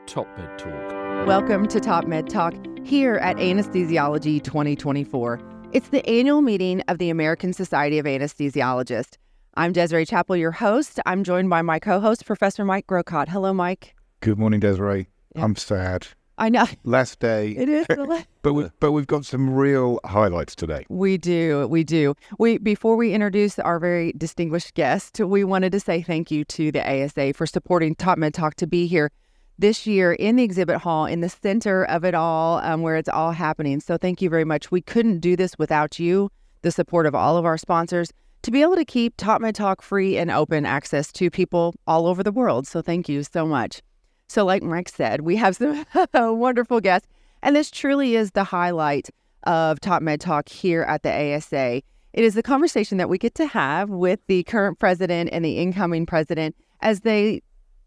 TopMedTalk. Welcome to TopMedTalk here at Anesthesiology 2024. It's the annual meeting of the American Society of Anesthesiologists. I'm Desiree, Chappell, your host. I'm joined by my co-host, Professor Mike Grocott. Hello, Mike. Good morning, Desiree. Yeah. I'm sad. I know. Last day. It is. But we've got some real highlights today. We do. Before we introduce our very distinguished guest, we wanted to say thank you to the ASA for supporting TopMedTalk to be here this year in the exhibit hall, in the center of it all, where it's all happening. So thank you very much. We couldn't do this without you, the support of all of our sponsors, to be able to keep TopMedTalk free and open access to people all over the world. So thank you so much. So like Mike said, we have some wonderful guests, and this truly is the highlight of TopMedTalk here at the ASA. It is the conversation that we get to have with the current president and the incoming president as they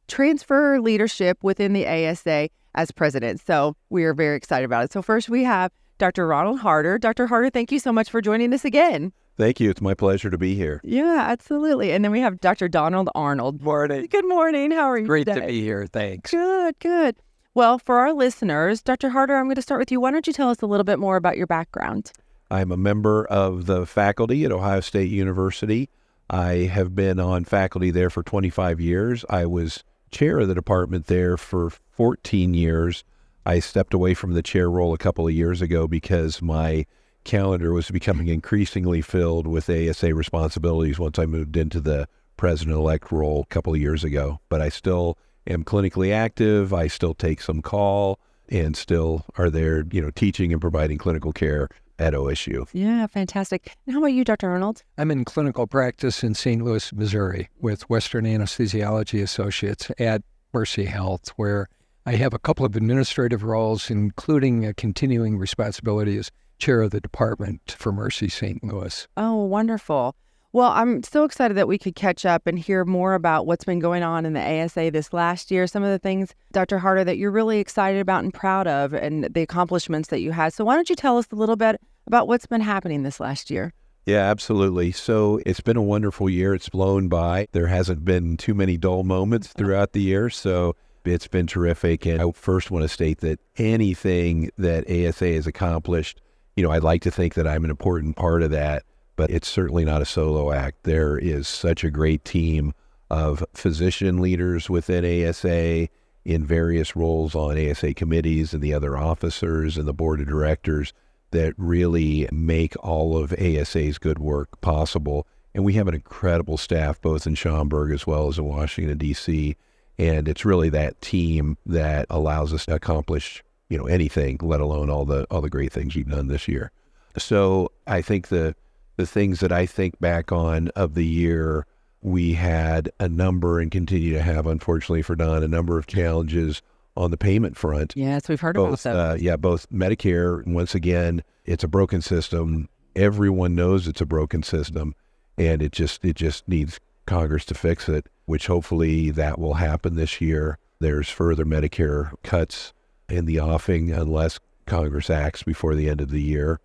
transfer leadership within the ASA as president. So we are very excited about it. So first we have Dr. Ronald Harter. Dr. Harter, thank you so much for joining us again. Thank you. It's my pleasure to be here. Yeah, absolutely. And then we have Dr. Donald Arnold. Morning. Good morning. How are you Great today? to be here. Thanks. Good. Well, for our listeners, Dr. Harter, I'm going to start with you. Why don't you tell us a little bit more about your background? I'm a member of the faculty at Ohio State University. I have been on faculty there for 25 years. I was chair of the department there for 14 years. I stepped away from the chair role a couple of years ago because my calendar was becoming increasingly filled with ASA responsibilities once I moved into the president-elect role a couple of years ago. But I still am clinically active. I still take some call and still are there, teaching and providing clinical care at OSU. Yeah, fantastic. And how about you, Dr. Arnold? I'm in clinical practice in St. Louis, Missouri with Western Anesthesiology Associates at Mercy Health, where I have a couple of administrative roles, including a continuing responsibility as chair of the department for Mercy St. Louis. Oh, wonderful. Well, I'm so excited that we could catch up and hear more about what's been going on in the ASA this last year, some of the things, Dr. Harter, that you're really excited about and proud of, and the accomplishments that you had. So why don't you tell us a little bit about what's been happening this last year? Yeah, absolutely. So it's been a wonderful year. It's flown by. There hasn't been too many dull moments throughout the year, so it's been terrific. And I first want to state that anything that ASA has accomplished, I'd like to think that I'm an important part of that, but it's certainly not a solo act. There is such a great team of physician leaders within ASA in various roles on ASA committees and the other officers and the board of directors that really make all of ASA's good work possible. And we have an incredible staff, both in Schaumburg as well as in Washington, D.C., and it's really that team that allows us to accomplish, anything, let alone all the great things we've done this year. So I think the things that I think back on of the year, we had a number and continue to have, unfortunately for Don, a number of challenges on the payment front. Yes, we've heard about that. Both Medicare, once again, it's a broken system. Everyone knows it's a broken system, and it just needs Congress to fix it, which hopefully that will happen this year. There's further Medicare cuts in the offing unless Congress acts before the end of the year.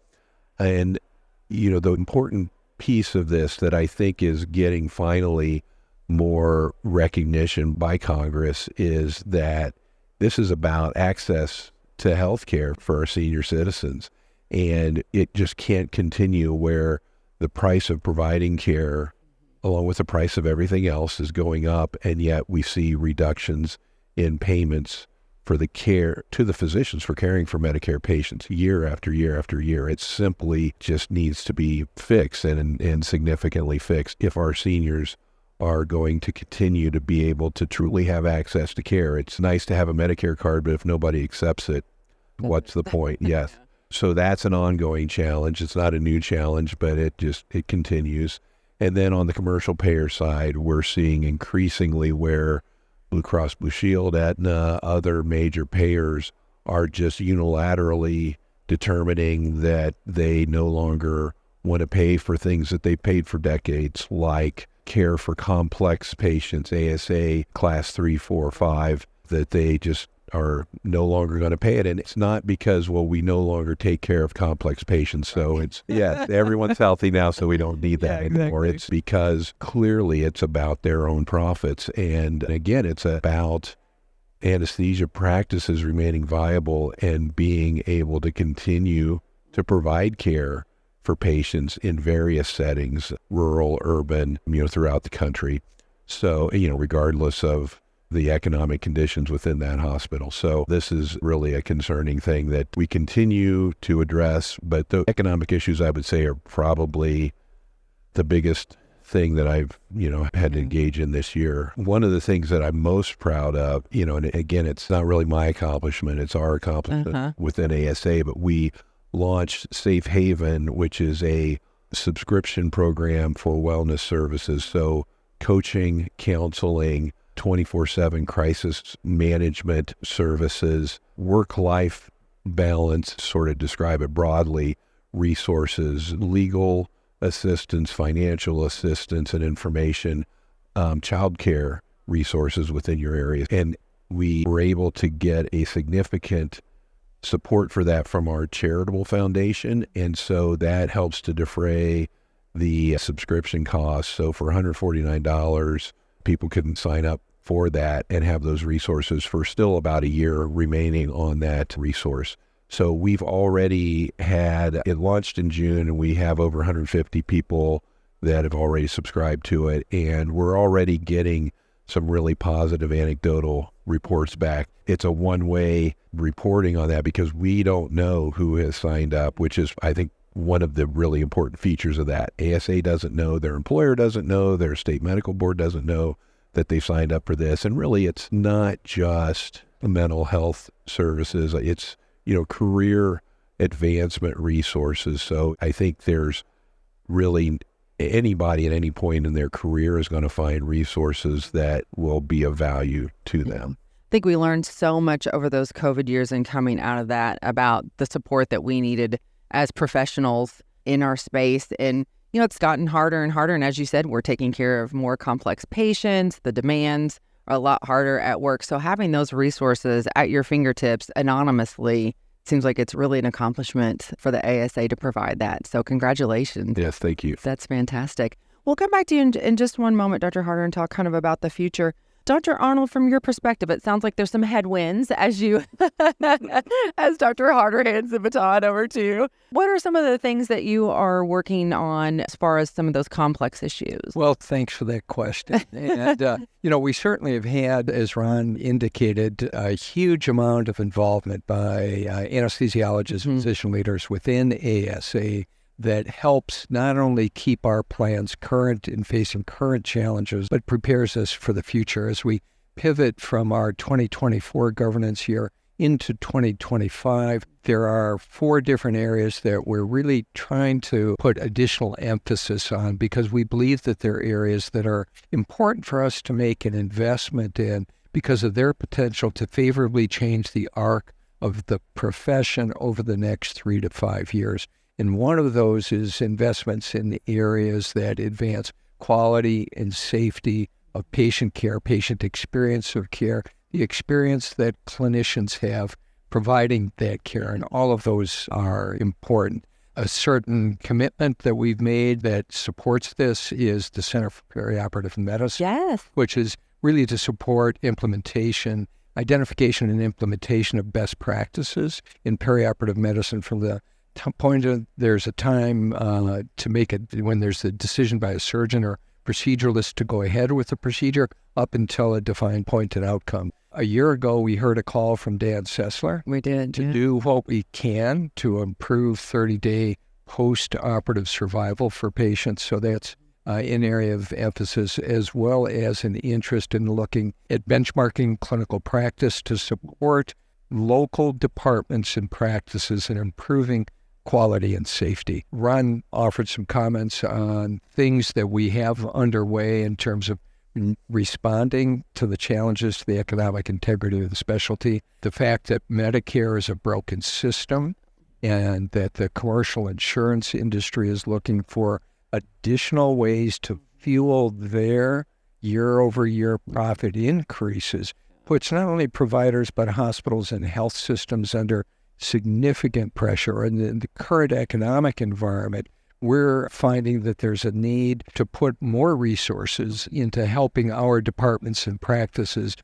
And, the important piece of this that I think is getting finally more recognition by Congress is that this is about access to health care for our senior citizens. And it just can't continue where the price of providing care, along with the price of everything else, is going up, and yet we see reductions in payments for the care to the physicians for caring for Medicare patients year after year after year. It simply just needs to be fixed and significantly fixed if our seniors are going to continue to be able to truly have access to care. It's nice to have a Medicare card, but if nobody accepts it, what's the point? Yes. So that's an ongoing challenge. It's not a new challenge, but it continues. And then on the commercial payer side, we're seeing increasingly where Blue Cross Blue Shield, Aetna, other major payers are just unilaterally determining that they no longer want to pay for things that they paid for decades, like care for complex patients, ASA class 3, 4, 5, that they just are no longer going to pay it. And it's not because, we no longer take care of complex patients. So it's, everyone's healthy now, so we don't need that anymore. It's because clearly it's about their own profits. And again, it's about anesthesia practices remaining viable and being able to continue to provide care for patients in various settings, rural, urban, throughout the country. So, regardless of the economic conditions within that hospital. So this is really a concerning thing that we continue to address, but the economic issues, I would say, are probably the biggest thing that I've, had to engage in this year. One of the things that I'm most proud of, and again, it's not really my accomplishment, it's our accomplishment within ASA, but we launched Safe Haven, which is a subscription program for wellness services. So coaching, counseling, 24/7 crisis management services, work-life balance, sort of describe it broadly, resources, legal assistance, financial assistance and information, childcare resources within your area. And we were able to get a significant support for that from our charitable foundation. And so that helps to defray the subscription costs. So for $149, people can sign up for that and have those resources for still about a year remaining on that resource. So we've already had it launched in June, and we have over 150 people that have already subscribed to it. And we're already getting some really positive anecdotal reports back. It's a one-way reporting on that because we don't know who has signed up, which is, I think, one of the really important features of that. ASA doesn't know, their employer doesn't know, their state medical board doesn't know that they signed up for this. And really, it's not just mental health services. It's, career advancement resources. So I think there's really anybody at any point in their career is going to find resources that will be of value to them. I think we learned so much over those COVID years and coming out of that about the support that we needed as professionals in our space. And, it's gotten harder and harder. And as you said, we're taking care of more complex patients. The demands are a lot harder at work. So having those resources at your fingertips anonymously seems like it's really an accomplishment for the ASA to provide that. So congratulations. Yes, thank you. That's fantastic. We'll come back to you in just one moment, Dr. Harter, and talk kind of about the future. Dr. Arnold, from your perspective, it sounds like there's some headwinds as Dr. Harter hands the baton over to you. What are some of the things that you are working on as far as some of those complex issues? Well, thanks for that question. And, we certainly have had, as Ron indicated, a huge amount of involvement by anesthesiologists, physician leaders within ASA that helps not only keep our plans current in facing current challenges, but prepares us for the future as we pivot from our 2024 governance year into 2025. There are 4 different areas that we're really trying to put additional emphasis on because we believe that they're areas that are important for us to make an investment in because of their potential to favorably change the arc of the profession over the next 3 to 5 years. And one of those is investments in the areas that advance quality and safety of patient care, patient experience of care, the experience that clinicians have providing that care. And all of those are important. A certain commitment that we've made that supports this is the Center for Perioperative Medicine, which is really to support implementation, identification and implementation of best practices in perioperative medicine from the point of there's a time to make it when there's a decision by a surgeon or proceduralist to go ahead with the procedure up until a defined point and outcome. A year ago, we heard a call from Dan Sessler. We did. To do what we can to improve 30-day post-operative survival for patients. So that's an area of emphasis, as well as an interest in looking at benchmarking clinical practice to support local departments and practices in improving quality and safety. Ron offered some comments on things that we have underway in terms of responding to the challenges to the economic integrity of the specialty, the fact that Medicare is a broken system and that the commercial insurance industry is looking for additional ways to fuel their year-over-year profit increases, puts not only providers but hospitals and health systems under significant pressure. And in the current economic environment, we're finding that there's a need to put more resources into helping our departments and practices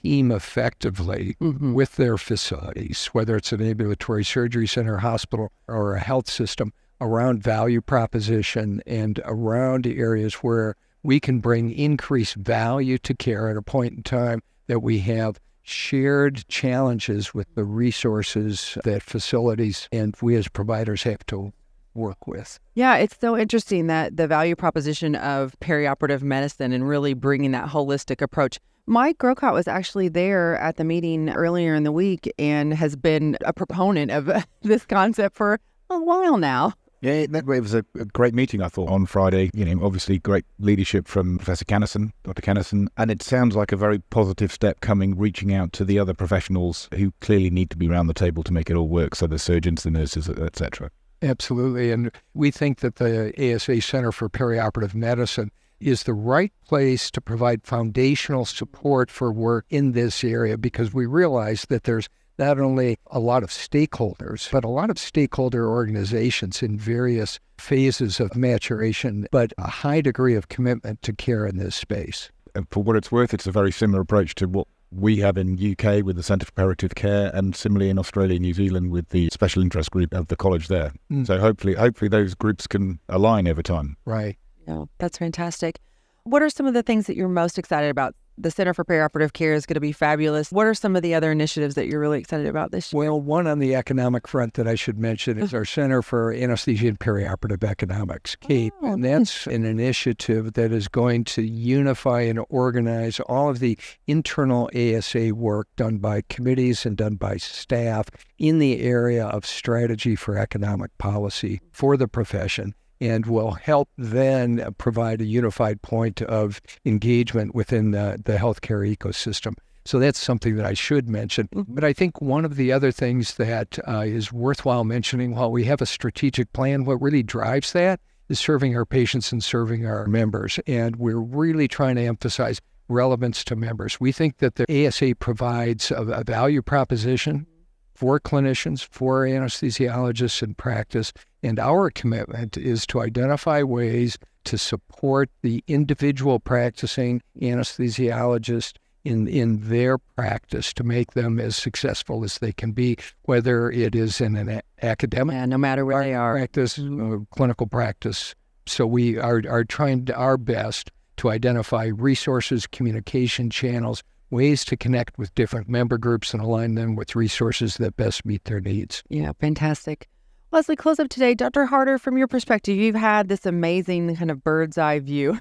team effectively with their facilities, whether it's an ambulatory surgery center, hospital, or a health system, around value proposition and around areas where we can bring increased value to care at a point in time that we have shared challenges with the resources that facilities and we as providers have to work with. Yeah, it's so interesting that the value proposition of perioperative medicine and really bringing that holistic approach. Mike Grocott was actually there at the meeting earlier in the week and has been a proponent of this concept for a while now. Yeah, it was a great meeting, I thought, on Friday. Obviously great leadership from Professor Cannison, Dr. Cannison, and it sounds like a very positive step reaching out to the other professionals who clearly need to be around the table to make it all work, so the surgeons, the nurses, etc. Absolutely, and we think that the ASA Center for Perioperative Medicine is the right place to provide foundational support for work in this area, because we realize that there's not only a lot of stakeholders, but a lot of stakeholder organizations in various phases of maturation, but a high degree of commitment to care in this space. And for what it's worth, it's a very similar approach to what we have in UK with the Centre for Palliative Care, and similarly in Australia and New Zealand with the special interest group of the college there. So hopefully those groups can align over time. Right. Yeah, that's fantastic. What are some of the things that you're most excited about? The Center for Perioperative Care is going to be fabulous. What are some of the other initiatives that you're really excited about this year? Well, one on the economic front that I should mention is our Center for Anesthesia and Perioperative Economics, CAPE. And that's an initiative that is going to unify and organize all of the internal ASA work done by committees and done by staff in the area of strategy for economic policy for the profession, and will help then provide a unified point of engagement within the healthcare ecosystem. So that's something that I should mention. But I think one of the other things that is worthwhile mentioning, while we have a strategic plan, what really drives that is serving our patients and serving our members. And we're really trying to emphasize relevance to members. We think that the ASA provides a value proposition for clinicians, for anesthesiologists in practice, and our commitment is to identify ways to support the individual practicing anesthesiologist in their practice to make them as successful as they can be, whether it is in an academic no matter where they are, practice, or clinical practice. So we are trying our best to identify resources, communication channels, ways to connect with different member groups and align them with resources that best meet their needs. Yeah, fantastic. Leslie, close up today. Dr. Harter, from your perspective, you've had this amazing kind of bird's eye view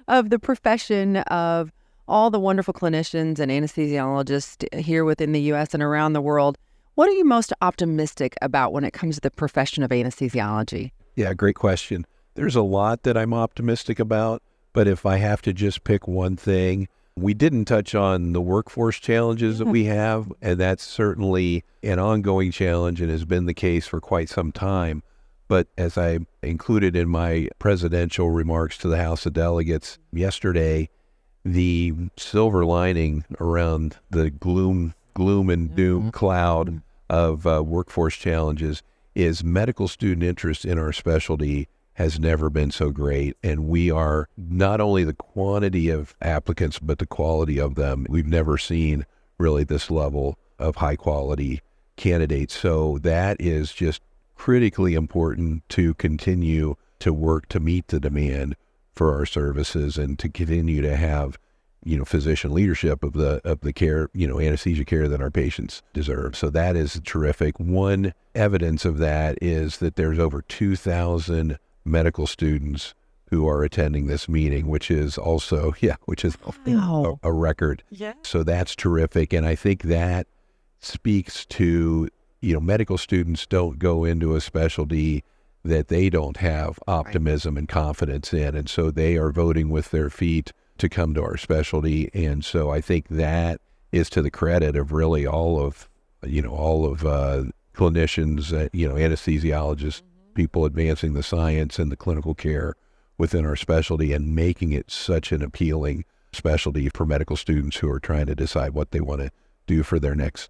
of the profession, of all the wonderful clinicians and anesthesiologists here within the U.S. and around the world. What are you most optimistic about when it comes to the profession of anesthesiology? Yeah, great question. There's a lot that I'm optimistic about, but if I have to just pick one thing, we didn't touch on the workforce challenges that we have, and that's certainly an ongoing challenge and has been the case for quite some time. But as I included in my presidential remarks to the House of Delegates yesterday, the silver lining around the gloom and doom cloud of workforce challenges is medical student interest in our specialty has never been so great. And we are not only the quantity of applicants, but the quality of them. We've never seen really this level of high quality candidates. So that is just critically important to continue to work to meet the demand for our services and to continue to have, physician leadership of the care, anesthesia care that our patients deserve. So that is terrific. One evidence of that is that there's over 2,000 medical students who are attending this meeting, which is also, a record. Yeah. So that's terrific. And I think that speaks to, medical students don't go into a specialty that they don't have optimism and confidence in. And so they are voting with their feet to come to our specialty. And so I think that is to the credit of really all of clinicians, anesthesiologists, people advancing the science and the clinical care within our specialty and making it such an appealing specialty for medical students who are trying to decide what they want to do for their next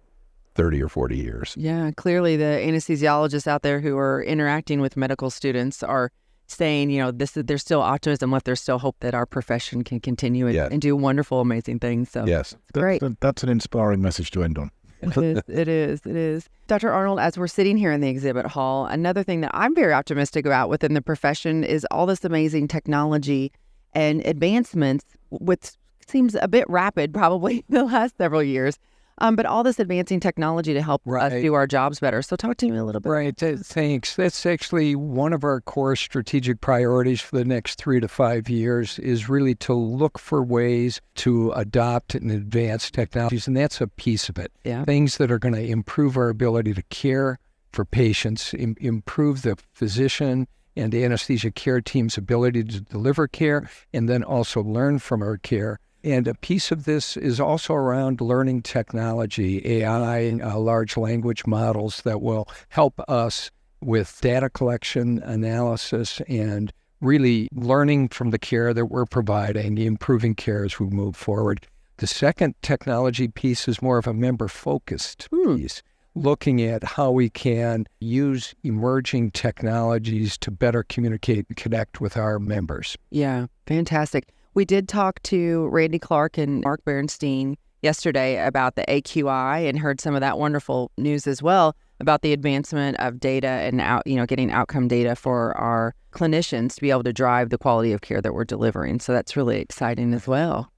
30 or 40 years. Yeah, clearly the anesthesiologists out there who are interacting with medical students are saying, there's still optimism left. There's still hope that our profession can continue and do wonderful, amazing things. So Yes. great. That's an inspiring message to end on. It is. Dr. Arnold, as we're sitting here in the exhibit hall, another thing that I'm very optimistic about within the profession is all this amazing technology and advancements, which seems a bit rapid probably the last several years, but all this advancing technology to help us do our jobs better. So talk to me a little bit. Right. Thanks. That's actually one of our core strategic priorities for the next 3 to 5 years is really to look for ways to adopt and advance technologies. And that's a piece of it. Yeah. Things that are going to improve our ability to care for patients, improve the physician and the anesthesia care team's ability to deliver care, and then also learn from our care. And a piece of this is also around learning technology, AI, large language models that will help us with data collection, analysis, and really learning from the care that we're providing, improving care as we move forward. The second technology piece is more of a member-focused piece, looking at how we can use emerging technologies to better communicate and connect with our members. Yeah, fantastic. We did talk to Randy Clark and Mark Berenstein yesterday about the AQI and heard some of that wonderful news as well about the advancement of data and getting outcome data for our clinicians to be able to drive the quality of care that we're delivering. So that's really exciting as well.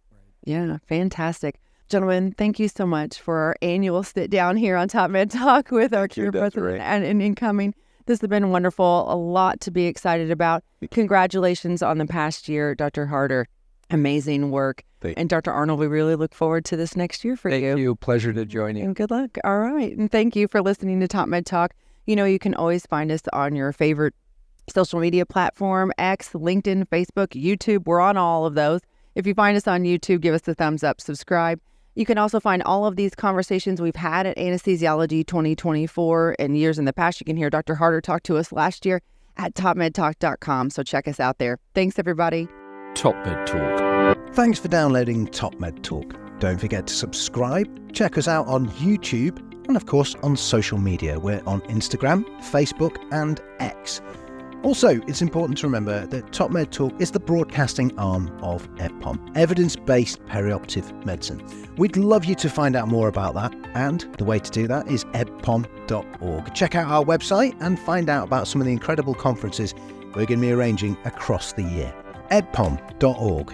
Yeah, fantastic. Gentlemen, thank you so much for our annual sit down here on TopMedTalk with our care president and incoming. This has been wonderful. A lot to be excited about. Congratulations on the past year, Dr. Harter. Amazing work. And Dr. Arnold, we really look forward to this next year for you. Thank you. Pleasure to join you. And good luck. All right. And thank you for listening to TopMedTalk. You can always find us on your favorite social media platform, X, LinkedIn, Facebook, YouTube. We're on all of those. If you find us on YouTube, give us a thumbs up, subscribe. You can also find all of these conversations we've had at Anesthesiology 2024 and years in the past. You can hear Dr. Harter talk to us last year at TopMedTalk.com. So check us out there. Thanks, everybody. TopMedTalk. Thanks for downloading TopMedTalk. Don't forget to subscribe. Check us out on YouTube and, of course, on social media. We're on Instagram, Facebook, and X. Also, it's important to remember that TopMedTalk is the broadcasting arm of EBPOM, Evidence-Based Perioperative Medicine. We'd love you to find out more about that, and the way to do that is ebpom.org. Check out our website and find out about some of the incredible conferences we're going to be arranging across the year. ebpom.org.